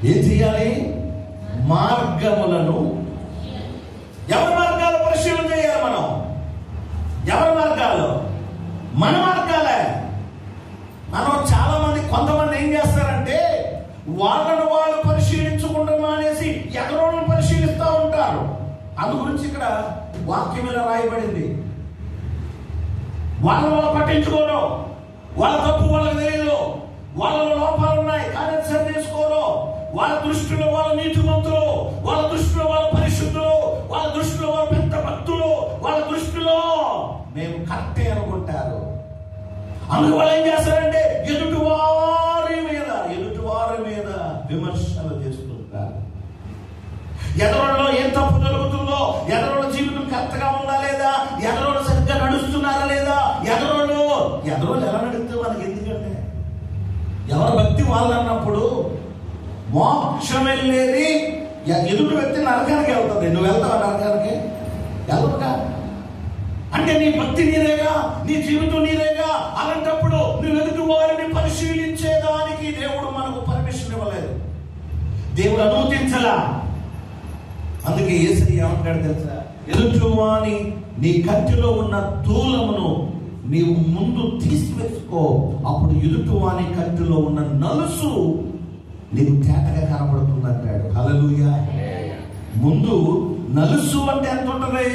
ఏం చేయాలి? మార్గములను. ఎవరి మార్గాలు పరిశీలన చేయాలి మనం? ఎవరి మార్గాలు? మన మార్గాలే. మనం చాలా మంది, కొంతమంది ఏం చేస్తారంటే వాళ్ళను వాళ్ళు పరిశీలించకుండా మానేసి ఎగరోళ్ళను పరిశీలిస్తూ ఉంటారు. అందు గురించి ఇక్కడ వాక్యం ఇలా రాయబడింది. వాళ్ళ పట్టించుకోరు, వాళ్ళ తప్పు వాళ్ళకి తెలియదు, వాళ్ళ లోపాలు ఉన్నాయి కానీ సరి చేసుకోరు. వాళ్ళ దృష్టిలో వాళ్ళ నీతిమంతులు, వాళ్ళ దృష్టిలో వాళ్ళ పరిశుద్ధులు, వాళ్ళ దృష్టిలో వాళ్ళ పెద్ద భక్తులు, వాళ్ళ దృష్టిలో మేము కరెక్టే అనుకుంటారు. అందుకు వాళ్ళు ఏం చేస్తారంటే ఎదుటివారి మీద విమర్శలు చేస్తుంటారు. ఎదరోళ్ళలో ఏం తప్పు జరుగుతుందో, ఎదరోళ్ళ జీవితం కరెక్ట్గా ఉందా లేదా, ఎదరోళ్ళు సరిగ్గా నడుస్తున్నారా లేదా, ఎదరోళ్ళు ఎలా నడిస్తే మనకి ఎందుకంటే ఎవరి భక్తి వాళ్ళు అన్నప్పుడు మోక్షం వెళ్ళేది ఎదుటి వ్యక్తి నరకానికి వెళ్తుంది. నువ్వు వెళ్తావా నరకానికి? వెళ్ళవుగా. అంటే నీ భక్తి నీరేగా, నీ జీవితం నీరేగా. అలాంటప్పుడు నువ్వు ఎదుటి వారిని పరిశీలించేదానికి దేవుడు మనకు పర్మిషన్ ఇవ్వలేదు, దేవుడు అనుమతించలా. అందుకే యేసయ్య ఏమంటాడు తెలుసా? ఎదుటివాని నీ కంటిలో ఉన్న దూలమును నీవు ముందు తీసివేసుకో, అప్పుడు ఎదుటివాని కంటిలో ఉన్న నలుసు నీకు తేటగా కనబడుతుంది అంటాడు. హల్లెలూయా. ముందు నలుసు అంటే ఎంత ఉంటుంది?